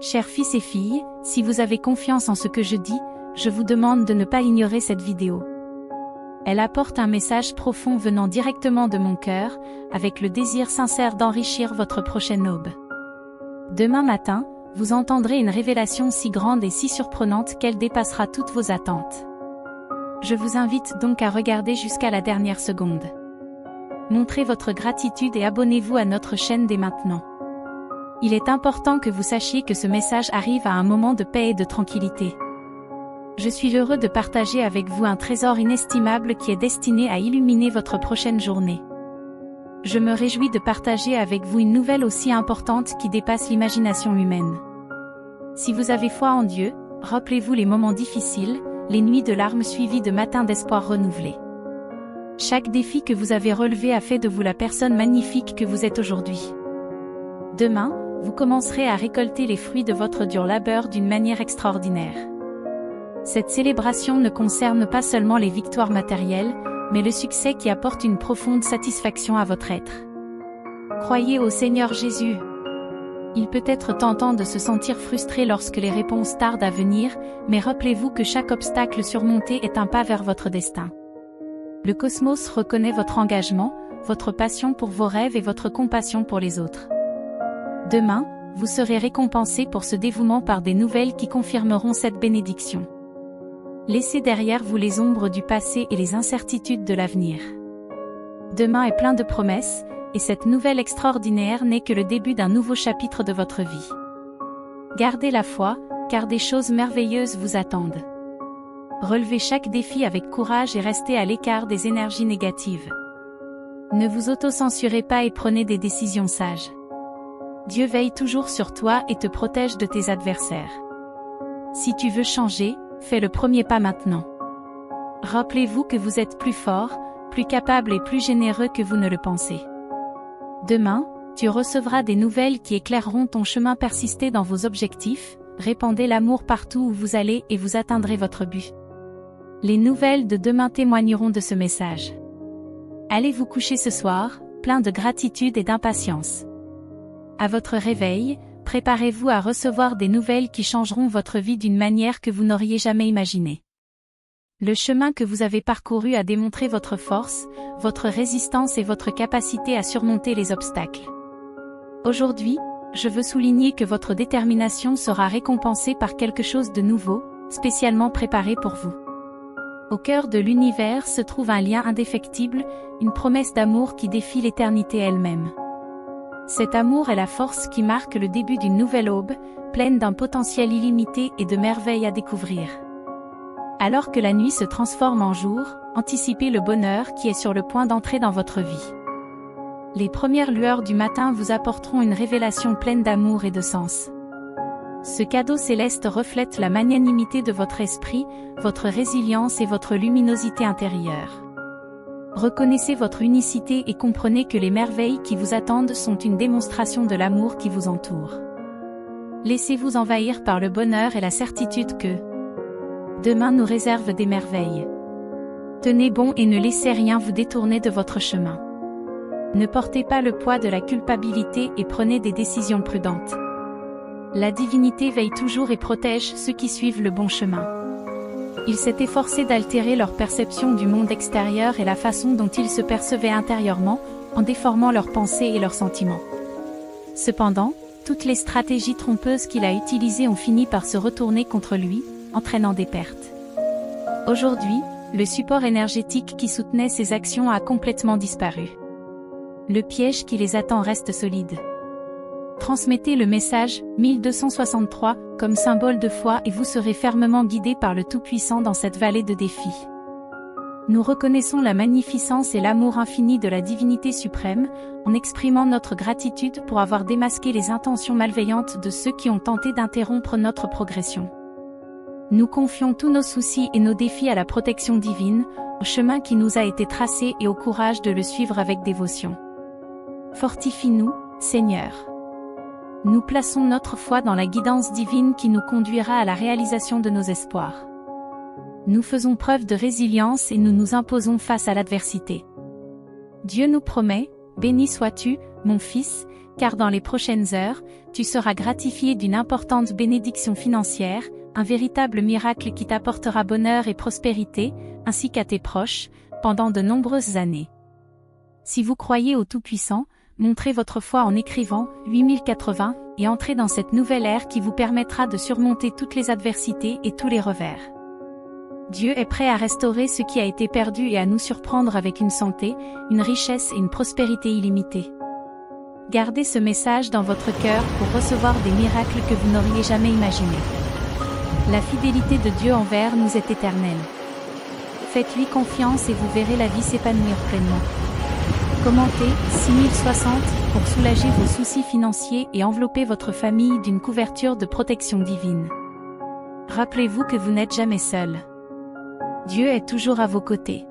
Chers fils et filles, si vous avez confiance en ce que je dis, je vous demande de ne pas ignorer cette vidéo. Elle apporte un message profond venant directement de mon cœur, avec le désir sincère d'enrichir votre prochaine aube. Demain matin, vous entendrez une révélation si grande et si surprenante qu'elle dépassera toutes vos attentes. Je vous invite donc à regarder jusqu'à la dernière seconde. Montrez votre gratitude et abonnez-vous à notre chaîne dès maintenant. Il est important que vous sachiez que ce message arrive à un moment de paix et de tranquillité. Je suis heureux de partager avec vous un trésor inestimable qui est destiné à illuminer votre prochaine journée. Je me réjouis de partager avec vous une nouvelle aussi importante qui dépasse l'imagination humaine. Si vous avez foi en Dieu, rappelez-vous les moments difficiles, les nuits de larmes suivies de matins d'espoir renouvelés. Chaque défi que vous avez relevé a fait de vous la personne magnifique que vous êtes aujourd'hui. Demain, vous commencerez à récolter les fruits de votre dur labeur d'une manière extraordinaire. Cette célébration ne concerne pas seulement les victoires matérielles, mais le succès qui apporte une profonde satisfaction à votre être. Croyez au Seigneur Jésus. Il peut être tentant de se sentir frustré lorsque les réponses tardent à venir, mais rappelez-vous que chaque obstacle surmonté est un pas vers votre destin. Le cosmos reconnaît votre engagement, votre passion pour vos rêves et votre compassion pour les autres. Demain, vous serez récompensé pour ce dévouement par des nouvelles qui confirmeront cette bénédiction. Laissez derrière vous les ombres du passé et les incertitudes de l'avenir. Demain est plein de promesses, et cette nouvelle extraordinaire n'est que le début d'un nouveau chapitre de votre vie. Gardez la foi, car des choses merveilleuses vous attendent. Relevez chaque défi avec courage et restez à l'écart des énergies négatives. Ne vous auto-censurez pas et prenez des décisions sages. Dieu veille toujours sur toi et te protège de tes adversaires. Si tu veux changer, fais le premier pas maintenant. Rappelez-vous que vous êtes plus fort, plus capable et plus généreux que vous ne le pensez. Demain, tu recevras des nouvelles qui éclaireront ton chemin. Persistez dans vos objectifs, répandez l'amour partout où vous allez et vous atteindrez votre but. Les nouvelles de demain témoigneront de ce message. Allez vous coucher ce soir, plein de gratitude et d'impatience. À votre réveil, préparez-vous à recevoir des nouvelles qui changeront votre vie d'une manière que vous n'auriez jamais imaginée. Le chemin que vous avez parcouru a démontré votre force, votre résistance et votre capacité à surmonter les obstacles. Aujourd'hui, je veux souligner que votre détermination sera récompensée par quelque chose de nouveau, spécialement préparé pour vous. Au cœur de l'univers se trouve un lien indéfectible, une promesse d'amour qui défie l'éternité elle-même. Cet amour est la force qui marque le début d'une nouvelle aube, pleine d'un potentiel illimité et de merveilles à découvrir. Alors que la nuit se transforme en jour, anticipez le bonheur qui est sur le point d'entrer dans votre vie. Les premières lueurs du matin vous apporteront une révélation pleine d'amour et de sens. Ce cadeau céleste reflète la magnanimité de votre esprit, votre résilience et votre luminosité intérieure. Reconnaissez votre unicité et comprenez que les merveilles qui vous attendent sont une démonstration de l'amour qui vous entoure. Laissez-vous envahir par le bonheur et la certitude que demain nous réserve des merveilles. Tenez bon et ne laissez rien vous détourner de votre chemin. Ne portez pas le poids de la culpabilité et prenez des décisions prudentes. La divinité veille toujours et protège ceux qui suivent le bon chemin. Il s'est efforcé d'altérer leur perception du monde extérieur et la façon dont ils se percevaient intérieurement, en déformant leurs pensées et leurs sentiments. Cependant, toutes les stratégies trompeuses qu'il a utilisées ont fini par se retourner contre lui, entraînant des pertes. Aujourd'hui, le support énergétique qui soutenait ses actions a complètement disparu. Le piège qui les attend reste solide. Transmettez le message 1263 comme symbole de foi et vous serez fermement guidé par le Tout-Puissant dans cette vallée de défis. Nous reconnaissons la magnificence et l'amour infini de la divinité suprême, en exprimant notre gratitude pour avoir démasqué les intentions malveillantes de ceux qui ont tenté d'interrompre notre progression. Nous confions tous nos soucis et nos défis à la protection divine, au chemin qui nous a été tracé et au courage de le suivre avec dévotion. Fortifie-nous, Seigneur. Nous plaçons notre foi dans la guidance divine qui nous conduira à la réalisation de nos espoirs. Nous faisons preuve de résilience et nous nous imposons face à l'adversité. Dieu nous promet, béni sois-tu, mon fils, car dans les prochaines heures, tu seras gratifié d'une importante bénédiction financière, un véritable miracle qui t'apportera bonheur et prospérité, ainsi qu'à tes proches, pendant de nombreuses années. Si vous croyez au Tout-Puissant, montrez votre foi en écrivant 8080 et entrez dans cette nouvelle ère qui vous permettra de surmonter toutes les adversités et tous les revers. Dieu est prêt à restaurer ce qui a été perdu et à nous surprendre avec une santé, une richesse et une prospérité illimitées. Gardez ce message dans votre cœur pour recevoir des miracles que vous n'auriez jamais imaginés. La fidélité de Dieu envers nous est éternelle. Faites-lui confiance et vous verrez la vie s'épanouir pleinement. Commentez 6060 pour soulager vos soucis financiers et envelopper votre famille d'une couverture de protection divine. Rappelez-vous que vous n'êtes jamais seul. Dieu est toujours à vos côtés.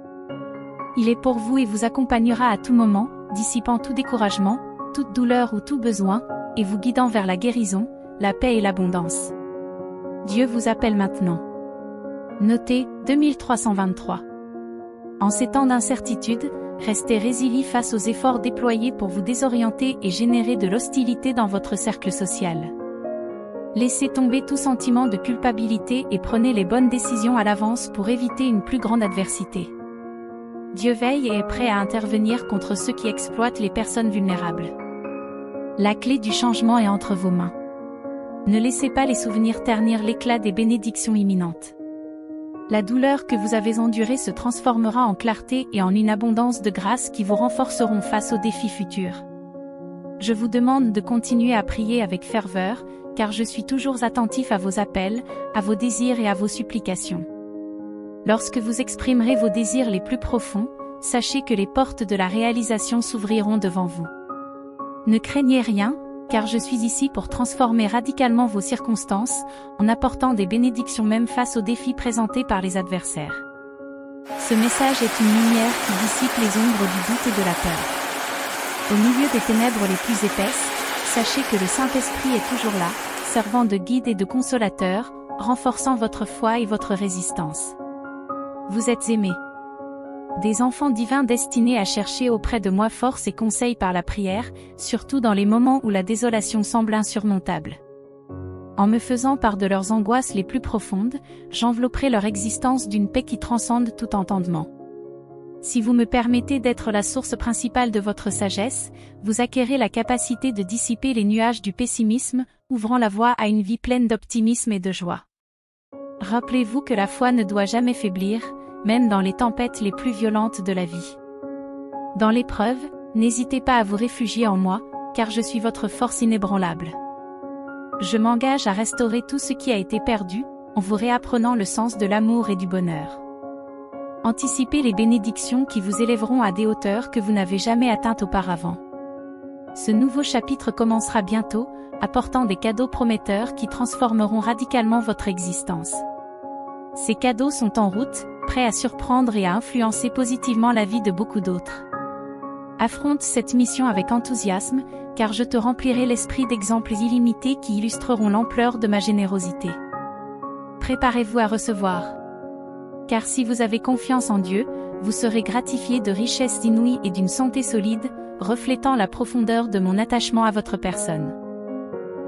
Il est pour vous et vous accompagnera à tout moment, dissipant tout découragement, toute douleur ou tout besoin, et vous guidant vers la guérison, la paix et l'abondance. Dieu vous appelle maintenant. Notez 2323. En ces temps d'incertitude, restez résilient face aux efforts déployés pour vous désorienter et générer de l'hostilité dans votre cercle social. Laissez tomber tout sentiment de culpabilité et prenez les bonnes décisions à l'avance pour éviter une plus grande adversité. Dieu veille et est prêt à intervenir contre ceux qui exploitent les personnes vulnérables. La clé du changement est entre vos mains. Ne laissez pas les souvenirs ternir l'éclat des bénédictions imminentes. La douleur que vous avez endurée se transformera en clarté et en une abondance de grâce qui vous renforceront face aux défis futurs. Je vous demande de continuer à prier avec ferveur, car je suis toujours attentif à vos appels, à vos désirs et à vos supplications. Lorsque vous exprimerez vos désirs les plus profonds, sachez que les portes de la réalisation s'ouvriront devant vous. Ne craignez rien, car je suis ici pour transformer radicalement vos circonstances, en apportant des bénédictions même face aux défis présentés par les adversaires. Ce message est une lumière qui dissipe les ombres du doute et de la peur. Au milieu des ténèbres les plus épaisses, sachez que le Saint-Esprit est toujours là, servant de guide et de consolateur, renforçant votre foi et votre résistance. Vous êtes aimés. Des enfants divins destinés à chercher auprès de moi force et conseil par la prière, surtout dans les moments où la désolation semble insurmontable. En me faisant part de leurs angoisses les plus profondes, j'envelopperai leur existence d'une paix qui transcende tout entendement. Si vous me permettez d'être la source principale de votre sagesse, vous acquérez la capacité de dissiper les nuages du pessimisme, ouvrant la voie à une vie pleine d'optimisme et de joie. Rappelez-vous que la foi ne doit jamais faiblir, même dans les tempêtes les plus violentes de la vie. Dans l'épreuve, n'hésitez pas à vous réfugier en moi, car je suis votre force inébranlable. Je m'engage à restaurer tout ce qui a été perdu, en vous réapprenant le sens de l'amour et du bonheur. Anticipez les bénédictions qui vous élèveront à des hauteurs que vous n'avez jamais atteintes auparavant. Ce nouveau chapitre commencera bientôt, apportant des cadeaux prometteurs qui transformeront radicalement votre existence. Ces cadeaux sont en route, prêts à surprendre et à influencer positivement la vie de beaucoup d'autres. Affronte cette mission avec enthousiasme, car je te remplirai l'esprit d'exemples illimités qui illustreront l'ampleur de ma générosité. Préparez-vous à recevoir. Car si vous avez confiance en Dieu, vous serez gratifié de richesses inouïes et d'une santé solide, reflétant la profondeur de mon attachement à votre personne.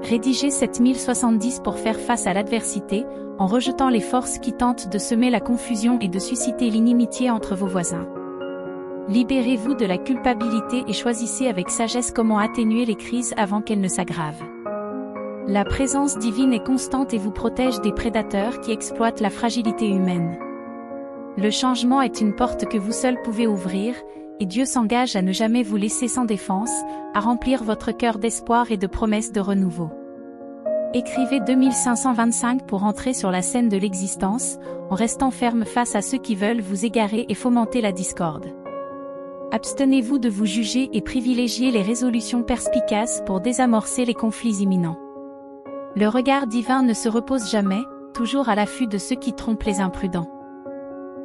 Rédigez 7070 pour faire face à l'adversité, en rejetant les forces qui tentent de semer la confusion et de susciter l'inimitié entre vos voisins. Libérez-vous de la culpabilité et choisissez avec sagesse comment atténuer les crises avant qu'elles ne s'aggravent. La présence divine est constante et vous protège des prédateurs qui exploitent la fragilité humaine. Le changement est une porte que vous seul pouvez ouvrir, et Dieu s'engage à ne jamais vous laisser sans défense, à remplir votre cœur d'espoir et de promesses de renouveau. Écrivez 2525 pour entrer sur la scène de l'existence, en restant ferme face à ceux qui veulent vous égarer et fomenter la discorde. Abstenez-vous de vous juger et privilégiez les résolutions perspicaces pour désamorcer les conflits imminents. Le regard divin ne se repose jamais, toujours à l'affût de ceux qui trompent les imprudents.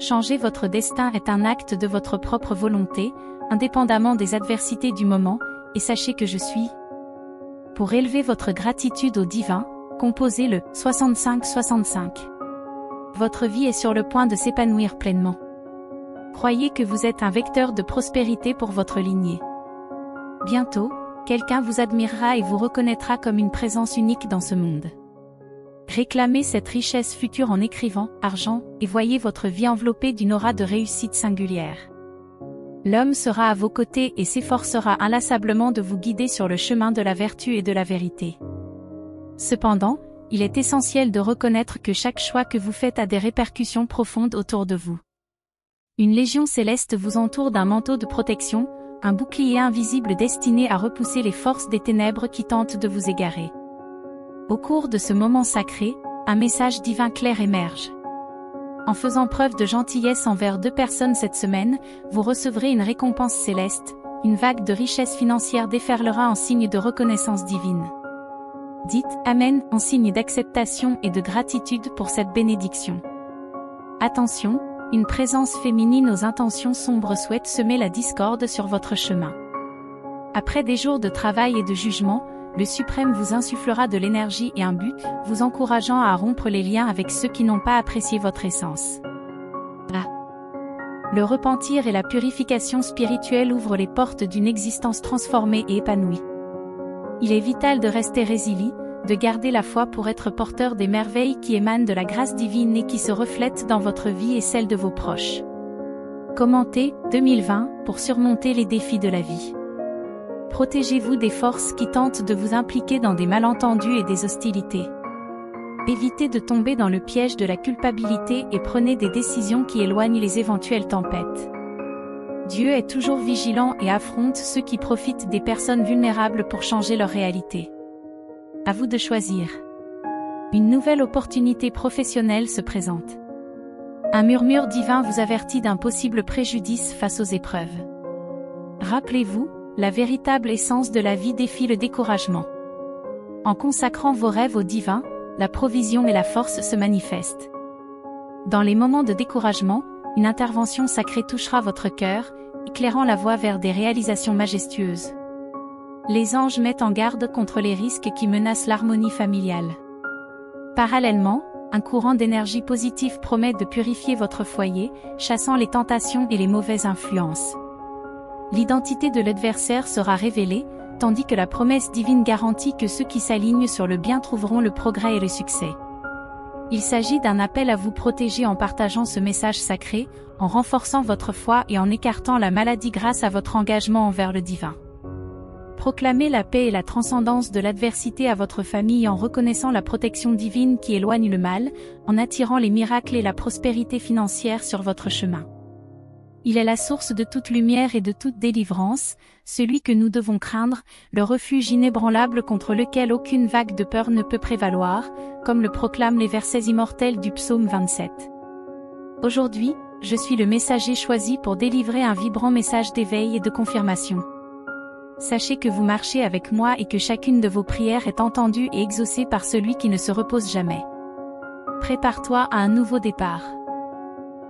Changer votre destin est un acte de votre propre volonté, indépendamment des adversités du moment, et sachez que je suis. Pour élever votre gratitude au divin, composez le 65-65. Votre vie est sur le point de s'épanouir pleinement. Croyez que vous êtes un vecteur de prospérité pour votre lignée. Bientôt, quelqu'un vous admirera et vous reconnaîtra comme une présence unique dans ce monde. Réclamez cette richesse future en écrivant « argent » et voyez votre vie enveloppée d'une aura de réussite singulière. L'homme sera à vos côtés et s'efforcera inlassablement de vous guider sur le chemin de la vertu et de la vérité. Cependant, il est essentiel de reconnaître que chaque choix que vous faites a des répercussions profondes autour de vous. Une légion céleste vous entoure d'un manteau de protection, un bouclier invisible destiné à repousser les forces des ténèbres qui tentent de vous égarer. Au cours de ce moment sacré, un message divin clair émerge. En faisant preuve de gentillesse envers 2 personnes cette semaine, vous recevrez une récompense céleste, une vague de richesse financière déferlera en signe de reconnaissance divine. Dites « Amen » en signe d'acceptation et de gratitude pour cette bénédiction. Attention, une présence féminine aux intentions sombres souhaite semer la discorde sur votre chemin. Après des jours de travail et de jugement, le Suprême vous insufflera de l'énergie et un but, vous encourageant à rompre les liens avec ceux qui n'ont pas apprécié votre essence. Le repentir et la purification spirituelle ouvrent les portes d'une existence transformée et épanouie. Il est vital de rester résilient, de garder la foi pour être porteur des merveilles qui émanent de la grâce divine et qui se reflètent dans votre vie et celle de vos proches. Commentez 2020 pour surmonter les défis de la vie. Protégez-vous des forces qui tentent de vous impliquer dans des malentendus et des hostilités. Évitez de tomber dans le piège de la culpabilité et prenez des décisions qui éloignent les éventuelles tempêtes. Dieu est toujours vigilant et affronte ceux qui profitent des personnes vulnérables pour changer leur réalité. À vous de choisir. Une nouvelle opportunité professionnelle se présente. Un murmure divin vous avertit d'un possible préjudice face aux épreuves. Rappelez-vous, la véritable essence de la vie défie le découragement. En consacrant vos rêves au divin, la provision et la force se manifestent. Dans les moments de découragement, une intervention sacrée touchera votre cœur, éclairant la voie vers des réalisations majestueuses. Les anges mettent en garde contre les risques qui menacent l'harmonie familiale. Parallèlement, un courant d'énergie positive promet de purifier votre foyer, chassant les tentations et les mauvaises influences. L'identité de l'adversaire sera révélée, tandis que la promesse divine garantit que ceux qui s'alignent sur le bien trouveront le progrès et le succès. Il s'agit d'un appel à vous protéger en partageant ce message sacré, en renforçant votre foi et en écartant la maladie grâce à votre engagement envers le divin. Proclamez la paix et la transcendance de l'adversité à votre famille en reconnaissant la protection divine qui éloigne le mal, en attirant les miracles et la prospérité financière sur votre chemin. Il est la source de toute lumière et de toute délivrance, celui que nous devons craindre, le refuge inébranlable contre lequel aucune vague de peur ne peut prévaloir, comme le proclament les versets immortels du psaume 27. Aujourd'hui, je suis le messager choisi pour délivrer un vibrant message d'éveil et de confirmation. Sachez que vous marchez avec moi et que chacune de vos prières est entendue et exaucée par celui qui ne se repose jamais. Prépare-toi à un nouveau départ.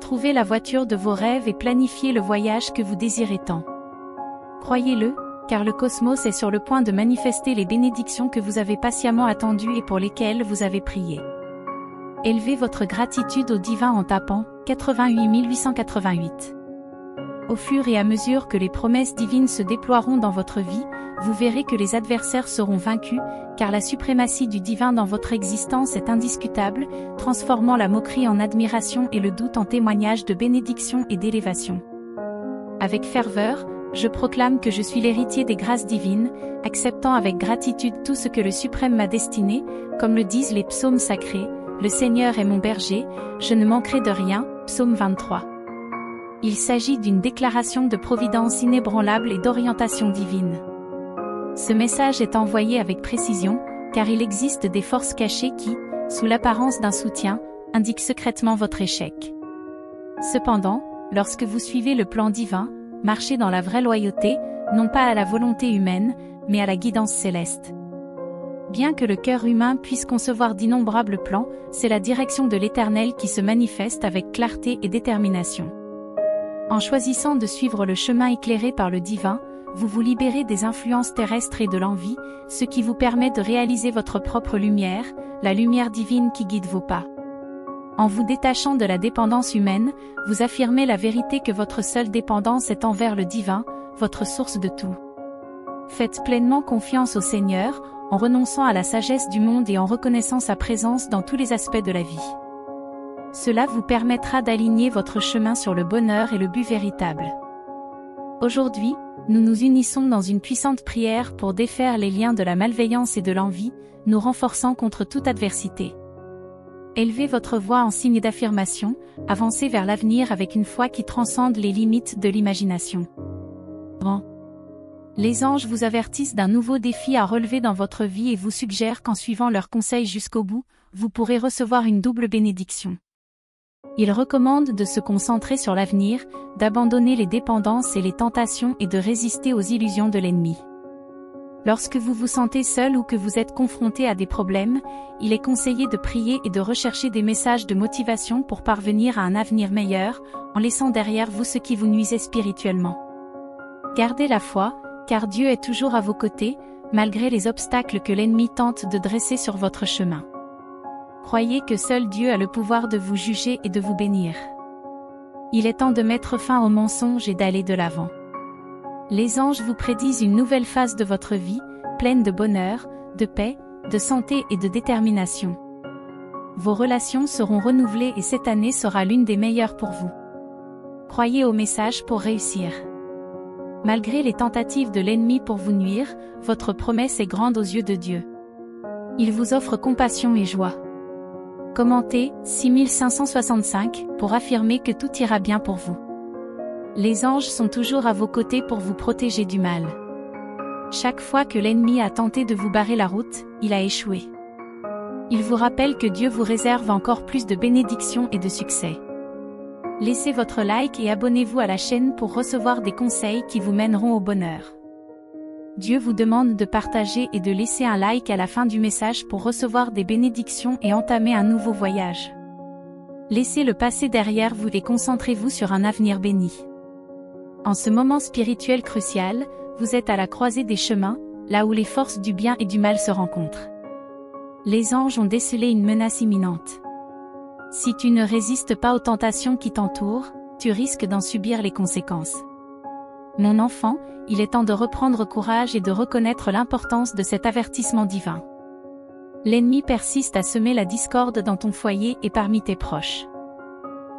Trouvez la voiture de vos rêves et planifiez le voyage que vous désirez tant. Croyez-le, car le cosmos est sur le point de manifester les bénédictions que vous avez patiemment attendues et pour lesquelles vous avez prié. Élevez votre gratitude au divin en tapant 88 888. Au fur et à mesure que les promesses divines se déploieront dans votre vie, vous verrez que les adversaires seront vaincus, car la suprématie du divin dans votre existence est indiscutable, transformant la moquerie en admiration et le doute en témoignage de bénédiction et d'élévation. Avec ferveur, je proclame que je suis l'héritier des grâces divines, acceptant avec gratitude tout ce que le Suprême m'a destiné, comme le disent les psaumes sacrés, « Le Seigneur est mon berger, je ne manquerai de rien » Psaume 23. Il s'agit d'une déclaration de providence inébranlable et d'orientation divine. Ce message est envoyé avec précision, car il existe des forces cachées qui, sous l'apparence d'un soutien, indiquent secrètement votre échec. Cependant, lorsque vous suivez le plan divin, marchez dans la vraie loyauté, non pas à la volonté humaine, mais à la guidance céleste. Bien que le cœur humain puisse concevoir d'innombrables plans, c'est la direction de l'Éternel qui se manifeste avec clarté et détermination. En choisissant de suivre le chemin éclairé par le divin, vous vous libérez des influences terrestres et de l'envie, ce qui vous permet de réaliser votre propre lumière, la lumière divine qui guide vos pas. En vous détachant de la dépendance humaine, vous affirmez la vérité que votre seule dépendance est envers le divin, votre source de tout. Faites pleinement confiance au Seigneur, en renonçant à la sagesse du monde et en reconnaissant sa présence dans tous les aspects de la vie. Cela vous permettra d'aligner votre chemin sur le bonheur et le but véritable. Aujourd'hui, nous nous unissons dans une puissante prière pour défaire les liens de la malveillance et de l'envie, nous renforçant contre toute adversité. Élevez votre voix en signe d'affirmation, avancez vers l'avenir avec une foi qui transcende les limites de l'imagination. Bon. Les anges vous avertissent d'un nouveau défi à relever dans votre vie et vous suggèrent qu'en suivant leurs conseils jusqu'au bout, vous pourrez recevoir une double bénédiction. Ils recommandent de se concentrer sur l'avenir, d'abandonner les dépendances et les tentations et de résister aux illusions de l'ennemi. Lorsque vous vous sentez seul ou que vous êtes confronté à des problèmes, il est conseillé de prier et de rechercher des messages de motivation pour parvenir à un avenir meilleur, en laissant derrière vous ce qui vous nuisait spirituellement. Gardez la foi, car Dieu est toujours à vos côtés, malgré les obstacles que l'ennemi tente de dresser sur votre chemin. Croyez que seul Dieu a le pouvoir de vous juger et de vous bénir. Il est temps de mettre fin aux mensonges et d'aller de l'avant. Les anges vous prédisent une nouvelle phase de votre vie, pleine de bonheur, de paix, de santé et de détermination. Vos relations seront renouvelées et cette année sera l'une des meilleures pour vous. Croyez au message pour réussir. Malgré les tentatives de l'ennemi pour vous nuire, votre promesse est grande aux yeux de Dieu. Il vous offre compassion et joie. Commentez 6565 pour affirmer que tout ira bien pour vous. Les anges sont toujours à vos côtés pour vous protéger du mal. Chaque fois que l'ennemi a tenté de vous barrer la route, il a échoué. Il vous rappelle que Dieu vous réserve encore plus de bénédictions et de succès. Laissez votre like et abonnez-vous à la chaîne pour recevoir des conseils qui vous mèneront au bonheur. Dieu vous demande de partager et de laisser un like à la fin du message pour recevoir des bénédictions et entamer un nouveau voyage. Laissez le passé derrière vous et concentrez-vous sur un avenir béni. En ce moment spirituel crucial, vous êtes à la croisée des chemins, là où les forces du bien et du mal se rencontrent. Les anges ont décelé une menace imminente. Si tu ne résistes pas aux tentations qui t'entourent, tu risques d'en subir les conséquences. Mon enfant, il est temps de reprendre courage et de reconnaître l'importance de cet avertissement divin. L'ennemi persiste à semer la discorde dans ton foyer et parmi tes proches.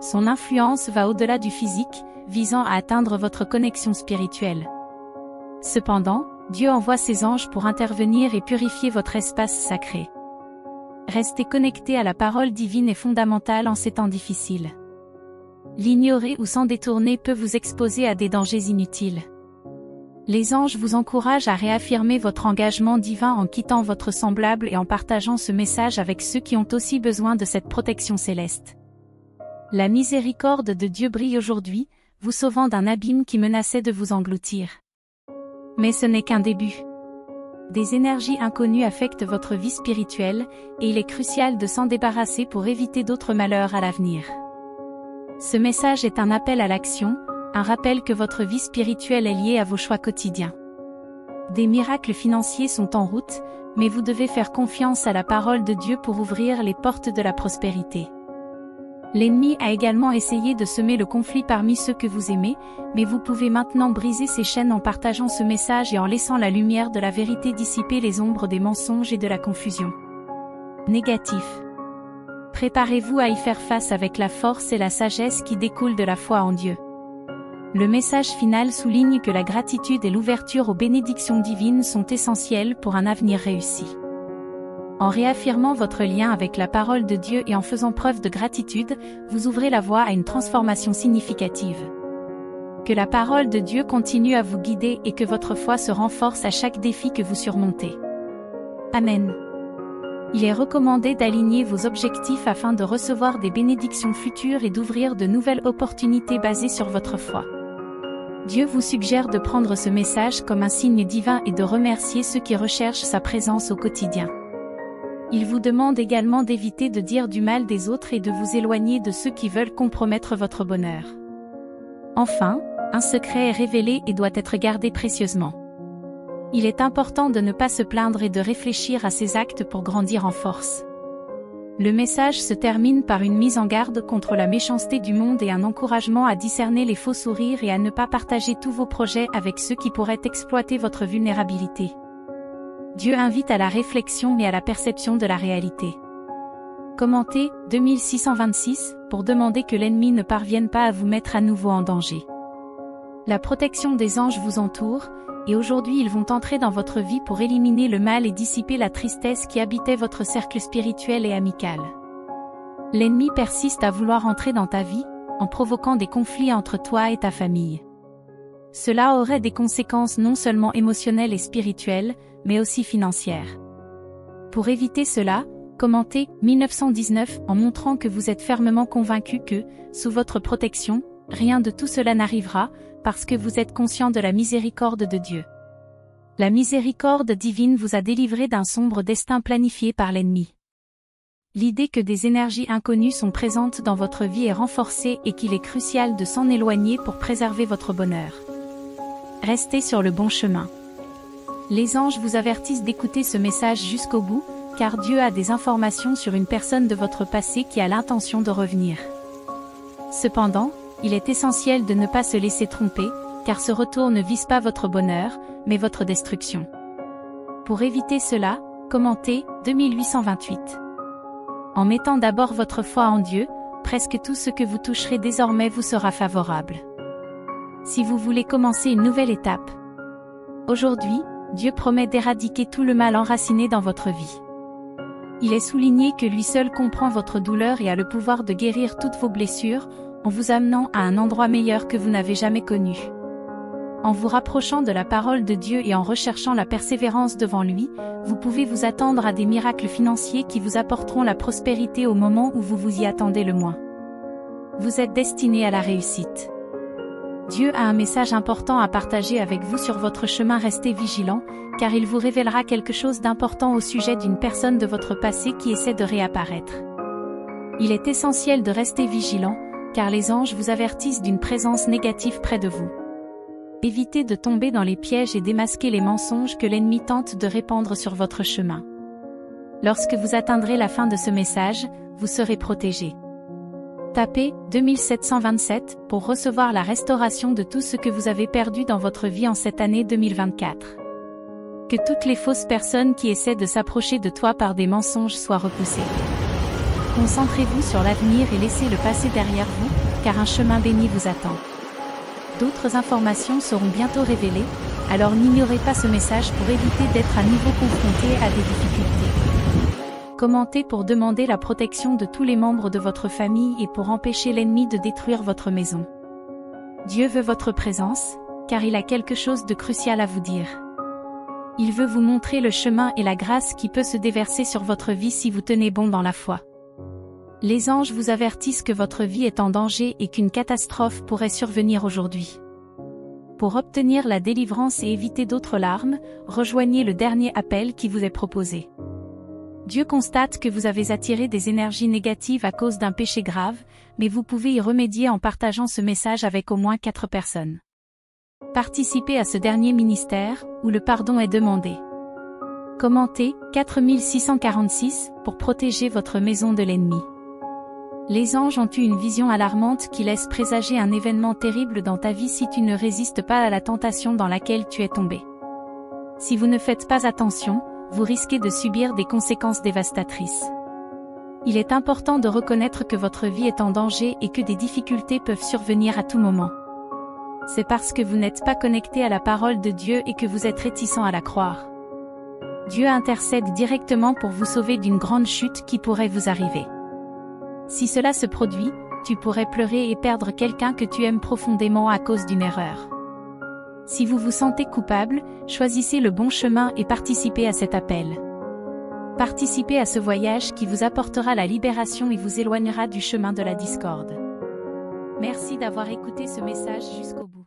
Son influence va au-delà du physique, visant à atteindre votre connexion spirituelle. Cependant, Dieu envoie ses anges pour intervenir et purifier votre espace sacré. Rester connecté à la parole divine est fondamental en ces temps difficiles. L'ignorer ou s'en détourner peut vous exposer à des dangers inutiles. Les anges vous encouragent à réaffirmer votre engagement divin en quittant votre semblable et en partageant ce message avec ceux qui ont aussi besoin de cette protection céleste. La miséricorde de Dieu brille aujourd'hui, vous sauvant d'un abîme qui menaçait de vous engloutir. Mais ce n'est qu'un début. Des énergies inconnues affectent votre vie spirituelle, et il est crucial de s'en débarrasser pour éviter d'autres malheurs à l'avenir. Ce message est un appel à l'action, un rappel que votre vie spirituelle est liée à vos choix quotidiens. Des miracles financiers sont en route, mais vous devez faire confiance à la parole de Dieu pour ouvrir les portes de la prospérité. L'ennemi a également essayé de semer le conflit parmi ceux que vous aimez, mais vous pouvez maintenant briser ces chaînes en partageant ce message et en laissant la lumière de la vérité dissiper les ombres des mensonges et de la confusion. Négatif. Préparez-vous à y faire face avec la force et la sagesse qui découlent de la foi en Dieu. Le message final souligne que la gratitude et l'ouverture aux bénédictions divines sont essentielles pour un avenir réussi. En réaffirmant votre lien avec la parole de Dieu et en faisant preuve de gratitude, vous ouvrez la voie à une transformation significative. Que la parole de Dieu continue à vous guider et que votre foi se renforce à chaque défi que vous surmontez. Amen. Il est recommandé d'aligner vos objectifs afin de recevoir des bénédictions futures et d'ouvrir de nouvelles opportunités basées sur votre foi. Dieu vous suggère de prendre ce message comme un signe divin et de remercier ceux qui recherchent sa présence au quotidien. Il vous demande également d'éviter de dire du mal des autres et de vous éloigner de ceux qui veulent compromettre votre bonheur. Enfin, un secret est révélé et doit être gardé précieusement. Il est important de ne pas se plaindre et de réfléchir à ses actes pour grandir en force. Le message se termine par une mise en garde contre la méchanceté du monde et un encouragement à discerner les faux sourires et à ne pas partager tous vos projets avec ceux qui pourraient exploiter votre vulnérabilité. Dieu invite à la réflexion et à la perception de la réalité. Commentez 2626 pour demander que l'ennemi ne parvienne pas à vous mettre à nouveau en danger. La protection des anges vous entoure, et aujourd'hui ils vont entrer dans votre vie pour éliminer le mal et dissiper la tristesse qui habitait votre cercle spirituel et amical. L'ennemi persiste à vouloir entrer dans ta vie, en provoquant des conflits entre toi et ta famille. Cela aurait des conséquences non seulement émotionnelles et spirituelles, mais aussi financières. Pour éviter cela, commentez 1919 en montrant que vous êtes fermement convaincu que, sous votre protection, rien de tout cela n'arrivera, parce que vous êtes conscient de la miséricorde de Dieu. La miséricorde divine vous a délivré d'un sombre destin planifié par l'ennemi. L'idée que des énergies inconnues sont présentes dans votre vie est renforcée et qu'il est crucial de s'en éloigner pour préserver votre bonheur. Restez sur le bon chemin. Les anges vous avertissent d'écouter ce message jusqu'au bout, car Dieu a des informations sur une personne de votre passé qui a l'intention de revenir. Cependant, il est essentiel de ne pas se laisser tromper, car ce retour ne vise pas votre bonheur, mais votre destruction. Pour éviter cela, commentez 2828. En mettant d'abord votre foi en Dieu, presque tout ce que vous toucherez désormais vous sera favorable. Si vous voulez commencer une nouvelle étape, aujourd'hui, Dieu promet d'éradiquer tout le mal enraciné dans votre vie. Il est souligné que lui seul comprend votre douleur et a le pouvoir de guérir toutes vos blessures, en vous amenant à un endroit meilleur que vous n'avez jamais connu. En vous rapprochant de la parole de Dieu et en recherchant la persévérance devant lui, vous pouvez vous attendre à des miracles financiers qui vous apporteront la prospérité au moment où vous vous y attendez le moins. Vous êtes destiné à la réussite. Dieu a un message important à partager avec vous sur votre chemin. Restez vigilant, car il vous révélera quelque chose d'important au sujet d'une personne de votre passé qui essaie de réapparaître. Il est essentiel de rester vigilant, car les anges vous avertissent d'une présence négative près de vous. Évitez de tomber dans les pièges et démasquer les mensonges que l'ennemi tente de répandre sur votre chemin. Lorsque vous atteindrez la fin de ce message, vous serez protégé. Tapez 2727 pour recevoir la restauration de tout ce que vous avez perdu dans votre vie en cette année 2024. Que toutes les fausses personnes qui essaient de s'approcher de toi par des mensonges soient repoussées. Concentrez-vous sur l'avenir et laissez le passé derrière vous, car un chemin béni vous attend. D'autres informations seront bientôt révélées, alors n'ignorez pas ce message pour éviter d'être à nouveau confronté à des difficultés. Commentez pour demander la protection de tous les membres de votre famille et pour empêcher l'ennemi de détruire votre maison. Dieu veut votre présence, car il a quelque chose de crucial à vous dire. Il veut vous montrer le chemin et la grâce qui peut se déverser sur votre vie si vous tenez bon dans la foi. Les anges vous avertissent que votre vie est en danger et qu'une catastrophe pourrait survenir aujourd'hui. Pour obtenir la délivrance et éviter d'autres larmes, rejoignez le dernier appel qui vous est proposé. Dieu constate que vous avez attiré des énergies négatives à cause d'un péché grave, mais vous pouvez y remédier en partageant ce message avec au moins 4 personnes. Participez à ce dernier ministère, où le pardon est demandé. Commentez 4646 pour protéger votre maison de l'ennemi. Les anges ont eu une vision alarmante qui laisse présager un événement terrible dans ta vie si tu ne résistes pas à la tentation dans laquelle tu es tombé. Si vous ne faites pas attention, vous risquez de subir des conséquences dévastatrices. Il est important de reconnaître que votre vie est en danger et que des difficultés peuvent survenir à tout moment. C'est parce que vous n'êtes pas connecté à la parole de Dieu et que vous êtes réticent à la croire. Dieu intercède directement pour vous sauver d'une grande chute qui pourrait vous arriver. Si cela se produit, tu pourrais pleurer et perdre quelqu'un que tu aimes profondément à cause d'une erreur. Si vous vous sentez coupable, choisissez le bon chemin et participez à cet appel. Participez à ce voyage qui vous apportera la libération et vous éloignera du chemin de la discorde. Merci d'avoir écouté ce message jusqu'au bout.